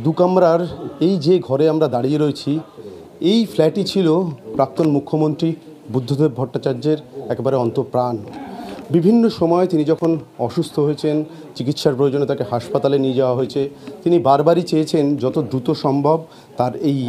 দু কামরার এই যে ঘরে আমরা দাঁড়িয়ে রয়েছি, এই ফ্ল্যাটই ছিল প্রাক্তন মুখ্যমন্ত্রী বুদ্ধদেব ভট্টাচার্যের একেবারে অন্তঃপ্রাণ। বিভিন্ন সময় তিনি যখন অসুস্থ হয়েছেন, চিকিৎসার প্রয়োজনে তাকে হাসপাতালে নিয়ে যাওয়া হয়েছে, তিনি বারবারই চেয়েছেন যত দ্রুত সম্ভব তার এই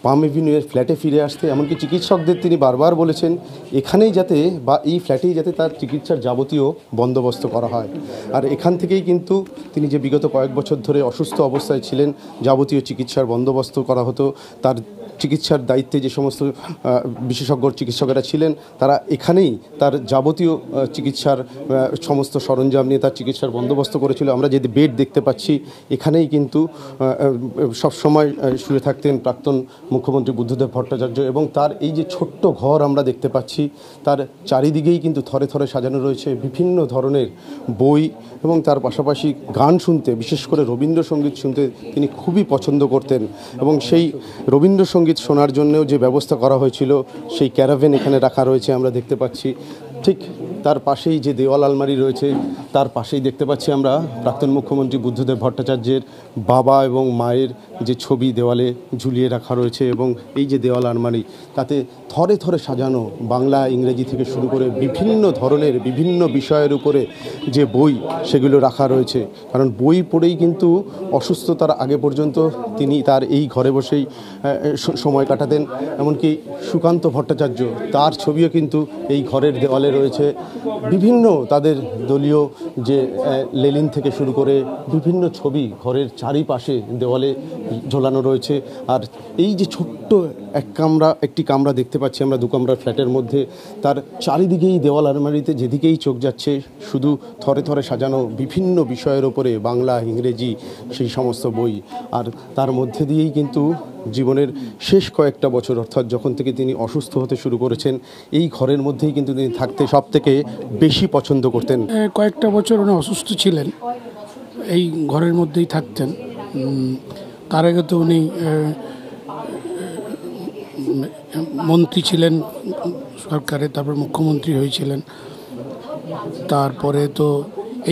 পাম এভিনিউয়ের ফ্ল্যাটে ফিরে আসতে। এমনকি চিকিৎসকদের তিনি বারবার বলেছেন এখানেই যাতে বা এই ফ্ল্যাটেই যাতে তার চিকিৎসার যাবতীয় বন্দোবস্ত করা হয়। আর এখান থেকেই কিন্তু তিনি যে বিগত কয়েক বছর ধরে অসুস্থ অবস্থায় ছিলেন, যাবতীয় চিকিৎসার বন্দোবস্ত করা হতো। তার চিকিৎসার দায়িত্বে যে সমস্ত বিশেষজ্ঞ চিকিৎসকেরা ছিলেন তারা এখানেই তার যাবতীয় চিকিৎসার সমস্ত সরঞ্জাম নিয়ে তার চিকিৎসার বন্দোবস্ত করেছিল। আমরা যে বেড দেখতে পাচ্ছি এখানেই কিন্তু সবসময় শুয়ে থাকতেন প্রাক্তন মুখ্যমন্ত্রী বুদ্ধদেব ভট্টাচার্য। এবং তার এই যে ছোট্ট ঘর আমরা দেখতে পাচ্ছি, তার চারিদিকেই কিন্তু থরে থরে সাজানো রয়েছে বিভিন্ন ধরনের বই, এবং তার পাশাপাশি গান শুনতে, বিশেষ করে রবীন্দ্রসঙ্গীত শুনতে তিনি খুবই পছন্দ করতেন। এবং সেই রবীন্দ্রসঙ্গীত শোনার জন্যও যে ব্যবস্থা করা হয়েছিল সেই ক্যারাভেন এখানে রাখা রয়েছে আমরা দেখতে পাচ্ছি। ঠিক তার পাশেই যে দেওয়াল আলমারি রয়েছে তার পাশেই দেখতে পাচ্ছি আমরা প্রাক্তন মুখ্যমন্ত্রী বুদ্ধদেব ভট্টাচার্যের বাবা এবং মায়ের যে ছবি দেওয়ালে ঝুলিয়ে রাখা রয়েছে। এবং এই যে দেওয়াল আলমারি, তাতে থরে থরে সাজানো বাংলা ইংরেজি থেকে শুরু করে বিভিন্ন ধরনের বিভিন্ন বিষয়ের উপরে যে বই সেগুলো রাখা রয়েছে। কারণ বই পড়েই কিন্তু অসুস্থতার আগে পর্যন্ত তিনি তার এই ঘরে বসেই সময় কাটাতেন। এমনকি সুকান্ত ভট্টাচার্য, তার ছবিও কিন্তু এই ঘরের দেওয়ালে রয়েছে। বিভিন্ন তাদের দলীয় যে লেলিন থেকে শুরু করে বিভিন্ন ছবি ঘরের চারিপাশে দেওয়ালে ঝোলানো রয়েছে। আর এই যে ছোট্ট একটি কামরা দেখতে পাচ্ছি আমরা, দু কামরার ফ্ল্যাটের মধ্যে, তার চারিদিকেই দেওয়াল আলমারিতে যেদিকেই চোখ যাচ্ছে শুধু থরে থরে সাজানো বিভিন্ন বিষয়ের ওপরে বাংলা ইংরেজি সেই সমস্ত বই। আর তার মধ্যে দিয়েই কিন্তু জীবনের শেষ কয়েকটা বছর, অর্থাৎ যখন থেকে তিনি অসুস্থ হতে শুরু করেছেন, এই ঘরের মধ্যেই কিন্তু তিনি থাকতে সব থেকে বেশি পছন্দ করতেন। কয়েকটা বছর উনি অসুস্থ ছিলেন, এই ঘরের মধ্যেই থাকতেন। তার আগে তো উনি মন্ত্রী ছিলেন সরকারে, তারপর মুখ্যমন্ত্রী হয়েছিলেন। তারপরে তো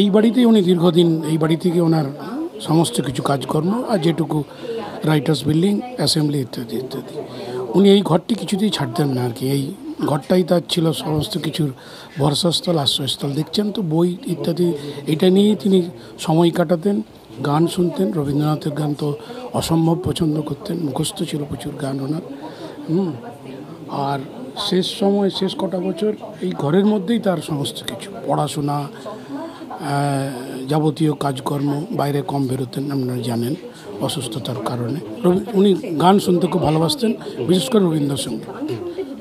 এই বাড়িতেই উনি দীর্ঘদিন, এই বাড়ি থেকে ওনার সমস্ত কিছু কাজকর্ম, আর যেটুকু রাইটার্স বিল্ডিং, অ্যাসেম্বলি ইত্যাদি ইত্যাদি, উনি এই ঘরটি কিছুতেই ছাড়তেন না আর কি। এই ঘরটাই তার ছিল সমস্ত কিছুর ভরসাস্থল, আশ্রয়স্থল। দেখছেন তো বই ইত্যাদি, এটা নিয়েই তিনি সময় কাটাতেন। গান শুনতেন, রবীন্দ্রনাথের গান তো অসম্ভব পছন্দ করতেন, মুখস্থ ছিল প্রচুর গান ওনার। আর শেষ কটা বছর এই ঘরের মধ্যেই তার সমস্ত কিছু, পড়াশোনা, যাবতীয় কাজকর্ম, বাইরে কম বেরোতেন আপনারা জানেন অসুস্থতার কারণে। উনি গান শুনতে খুব ভালোবাসতেন, বিশেষ করে রবীন্দ্রসঙ্গীত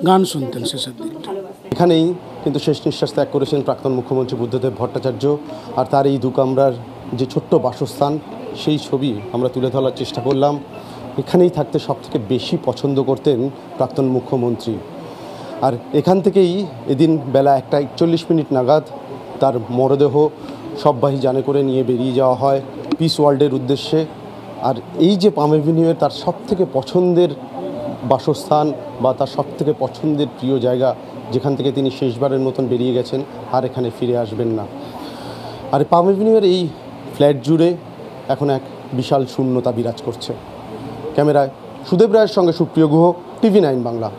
গান শুনতেন শেষের দিকটা। এখানেই কিন্তু শেষ নিঃশ্বাস ত্যাগ করেছেন প্রাক্তন মুখ্যমন্ত্রী বুদ্ধদেব ভট্টাচার্য। আর তার এই দু কামরার যে ছোট্ট বাসস্থান, সেই ছবি আমরা তুলে ধরার চেষ্টা করলাম। এখানেই থাকতে সবথেকে বেশি পছন্দ করতেন প্রাক্তন মুখ্যমন্ত্রী। আর এখান থেকেই এদিন বেলা 1:41 নাগাদ তার মরদেহ সববাহী যানে করে নিয়ে বেরিয়ে যাওয়া হয় পিস ওয়ার্ল্ডের উদ্দেশ্যে। আর এই যে পাম এভিনিউয়ের তার সবথেকে পছন্দের বাসস্থান বা তার সবথেকে পছন্দের প্রিয় জায়গা, যেখান থেকে তিনি শেষবারের মতন বেরিয়ে গেছেন আর এখানে ফিরে আসবেন না। আর পাম এভিনিউয়ের এই ফ্ল্যাট জুড়ে এখন এক বিশাল শূন্যতা বিরাজ করছে। ক্যামেরায় সুদেব রায়ের সঙ্গে সুপ্রিয় গুহ, TV9 বাংলা।